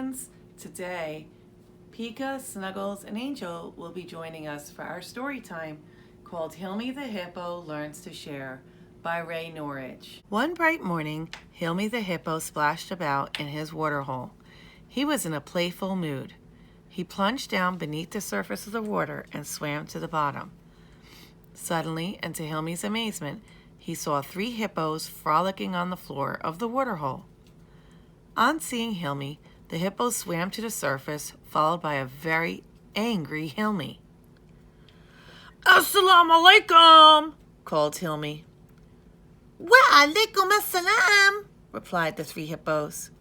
friends! Today, Pika, Snuggles, and Angel will be joining us for our story time called Hilmy the Hippo Learns to Share by Ray Norridge. One bright morning, Hilmy the Hippo splashed about in his waterhole. He was in a playful mood. He plunged down beneath the surface of the water and swam to the bottom. Suddenly, and to Hilmy's amazement, he saw 3 hippos frolicking on the floor of the waterhole. On seeing Hilmy, the hippo swam to the surface, followed by a very angry Hilmy. "Assalamu alaikum," called Hilmy. "Wa alaikum assalam," replied the 3 hippos.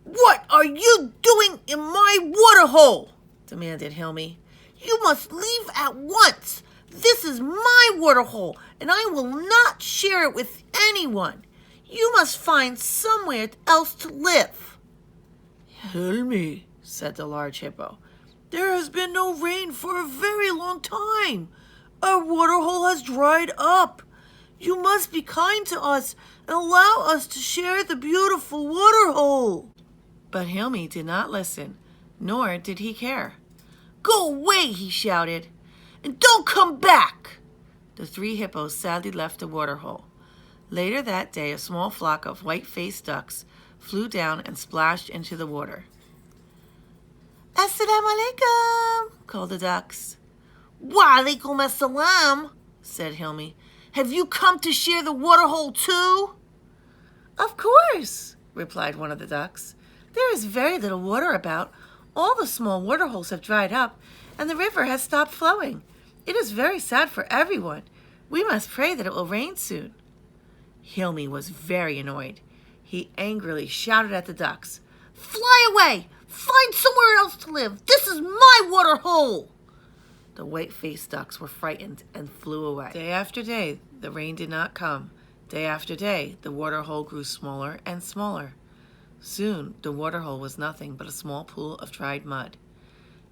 "What are you doing in my waterhole?" demanded Hilmy. "You must leave at once. This is my waterhole, and I will not share it with anyone. You must find somewhere else to live." "Hilmy," said the large hippo, "there has been no rain for a very long time. Our waterhole has dried up. You must be kind to us and allow us to share the beautiful waterhole." But Hilmy did not listen, nor did he care. "Go away," he shouted, "and don't come back." The 3 hippos sadly left the waterhole. Later that day, a small flock of white-faced ducks flew down and splashed into the water. "Assalamu alaikum," called the ducks. "Wa alaikum assalam," said Hilmy. "Have you come to share the waterhole too?" "Of course," replied one of the ducks. "There is very little water about. All the small waterholes have dried up, and the river has stopped flowing. It is very sad for everyone. We must pray that it will rain soon." Hilmy was very annoyed. He angrily shouted at the ducks, "Fly away! Find somewhere else to live! This is my waterhole!" The white-faced ducks were frightened and flew away. Day after day, the rain did not come. Day after day, the waterhole grew smaller and smaller. Soon, the waterhole was nothing but a small pool of dried mud.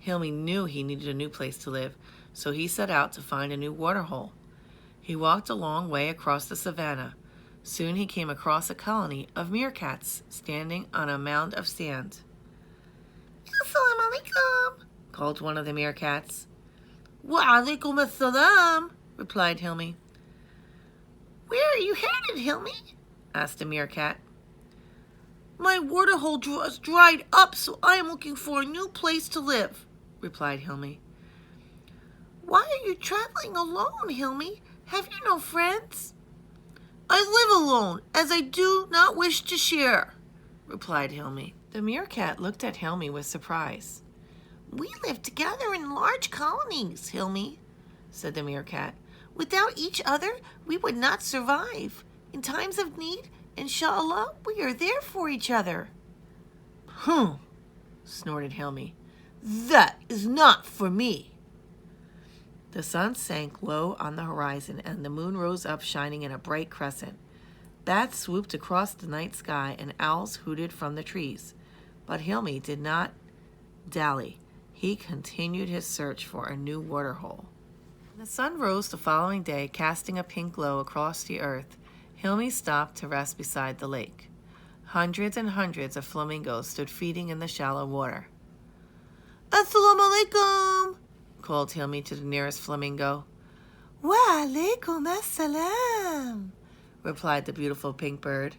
Hilmy knew he needed a new place to live, so he set out to find a new waterhole. He walked a long way across the savannah. Soon he came across a colony of meerkats standing on a mound of sand. "Assalamu alaikum," called one of the meerkats. "Wa alaikum assalam," replied Hilmy. "Where are you headed, Hilmy?" asked a meerkat. "My waterhole has dried up, so I am looking for a new place to live," replied Hilmy. "Why are you traveling alone, Hilmy? Have you no friends?" "I live alone, as I do not wish to share," replied Hilmy. The meerkat looked at Hilmy with surprise. "We live together in large colonies, Hilmy," said the meerkat. "Without each other, we would not survive. In times of need, inshallah, we are there for each other." Snorted Hilmy. "That is not for me." The sun sank low on the horizon, and the moon rose up shining in a bright crescent. Bats swooped across the night sky, and owls hooted from the trees. But Hilmy did not dally. He continued his search for a new waterhole. The sun rose the following day, casting a pink glow across the earth. Hilmy stopped to rest beside the lake. Hundreds and hundreds of flamingos stood feeding in the shallow water. "Assalamu alaikum," called Hilmy to the nearest flamingo. "Wa alaikum assalam," replied the beautiful pink bird.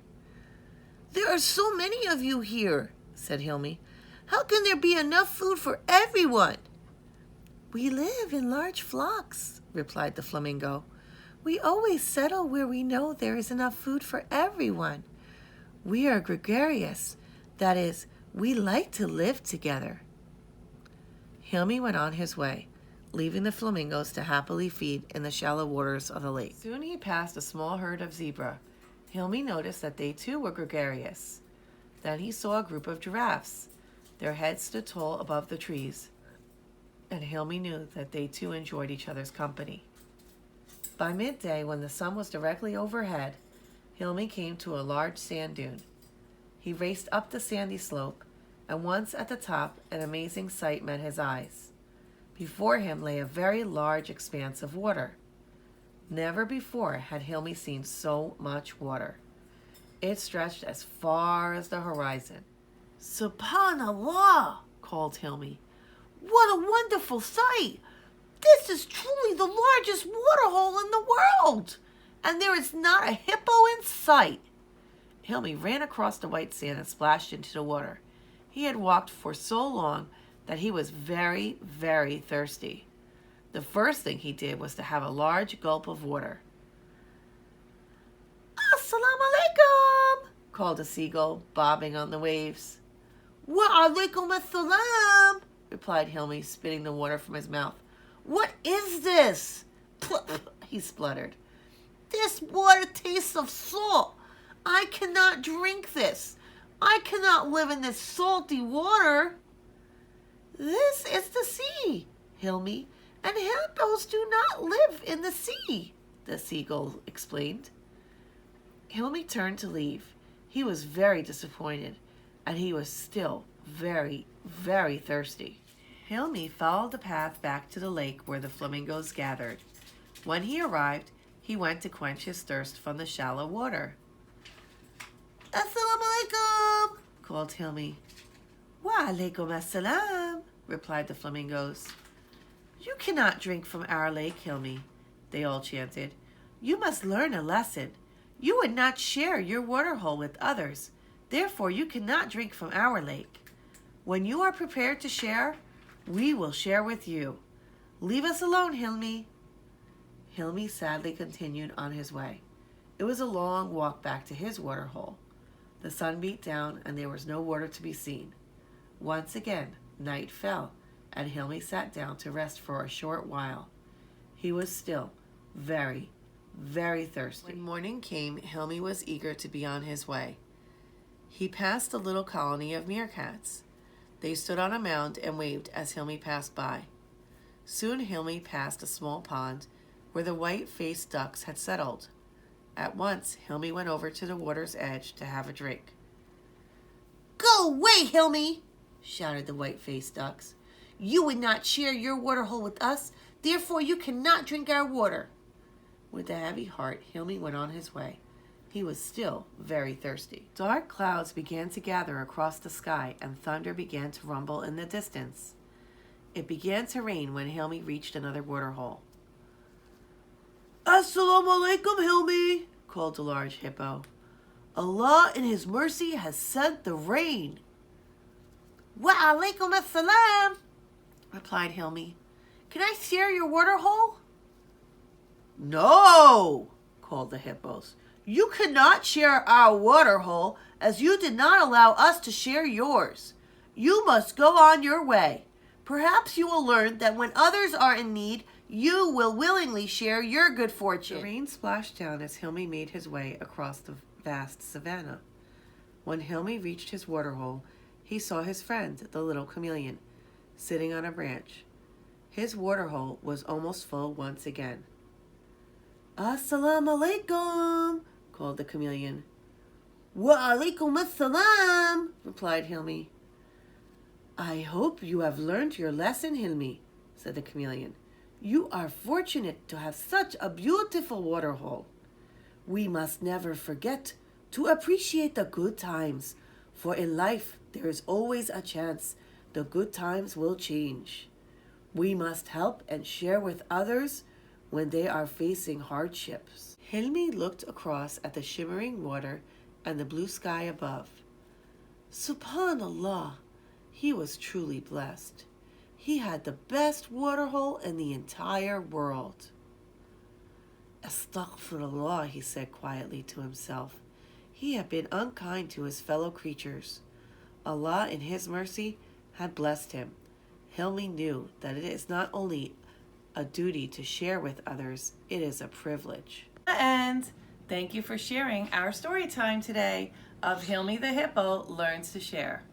"There are so many of you here," said Hilmy. "How can there be enough food for everyone?" "We live in large flocks," replied the flamingo. "We always settle where we know there is enough food for everyone. We are gregarious. That is, we like to live together." Hilmy went on his way, leaving the flamingos to happily feed in the shallow waters of the lake. Soon he passed a small herd of zebra. Hilmy noticed that they too were gregarious. Then he saw a group of giraffes. Their heads stood tall above the trees, and Hilmy knew that they too enjoyed each other's company. By midday, when the sun was directly overhead, Hilmy came to a large sand dune. He raced up the sandy slope, and once at the top, an amazing sight met his eyes. Before him lay a very large expanse of water. Never before had Hilmy seen so much water. It stretched as far as the horizon. Subhanallah, called Hilmy. What a wonderful sight! This is truly the largest waterhole in the world, and there is not a hippo in sight. Hilmy ran across the white sand and splashed into the water. He had walked for so long that he was very, very thirsty. The first thing he did was to have a large gulp of water. Assalamu alaikum, called a seagull, bobbing on the waves. Wa alaikum assalam, replied Hilmy, spitting the water from his mouth. What is this? He spluttered. This water tastes of salt. I cannot drink this. I cannot live in this salty water. This is the sea, Hilmy, and hippos do not live in the sea, the seagull explained. Hilmy turned to leave. He was very disappointed, and he was still very, very thirsty. Hilmy followed the path back to the lake where the flamingos gathered. When he arrived, he went to quench his thirst from the shallow water. Assalamu alaikum, called Hilmy. Wa alaikum assalam, replied the flamingos. You cannot drink from our lake, Hilmy, they all chanted. You must learn a lesson. You would not share your waterhole with others. Therefore, you cannot drink from our lake. When you are prepared to share, we will share with you. Leave us alone, Hilmy. Hilmy sadly continued on his way. It was a long walk back to his waterhole. The sun beat down, and there was no water to be seen. Once again, night fell, and Hilmy sat down to rest for a short while. He was still very, very thirsty. When morning came, Hilmy was eager to be on his way. He passed a little colony of meerkats. They stood on a mound and waved as Hilmy passed by. Soon Hilmy passed a small pond where the white-faced ducks had settled. At once, Hilmy went over to the water's edge to have a drink. Go away, Hilmy, shouted the white-faced ducks. You would not share your waterhole with us, therefore you cannot drink our water. With a heavy heart, Hilmy went on his way. He was still very thirsty. Dark clouds began to gather across the sky, and thunder began to rumble in the distance. It began to rain when Hilmy reached another waterhole. Assalamu alaikum, Hilmy, called the large hippo. Allah in His mercy has sent the rain. Wa alaikum assalam, replied Hilmy. Can I share your waterhole? No, called the hippos. You cannot share our waterhole, as you did not allow us to share yours. You must go on your way. Perhaps you will learn that when others are in need, you will willingly share your good fortune. The rain splashed down as Hilmy made his way across the vast savanna. When Hilmy reached his waterhole, he saw his friend, the little chameleon, sitting on a branch. His waterhole was almost full once again. Assalamu alaikum, called the chameleon. Wa alaikum assalam, replied Hilmy. I hope you have learned your lesson, Hilmy, said the chameleon. You are fortunate to have such a beautiful waterhole. We must never forget to appreciate the good times, for in life there is always a chance the good times will change. We must help and share with others when they are facing hardships. Hilmy looked across at the shimmering water and the blue sky above. Subhanallah, he was truly blessed. He had the best waterhole in the entire world. Astaghfirullah, he said quietly to himself. He had been unkind to his fellow creatures. Allah, in His mercy, had blessed him. Hilmy knew that it is not only a duty to share with others, it is a privilege. And thank you for sharing our story time today of Hilmy the Hippo Learns to Share.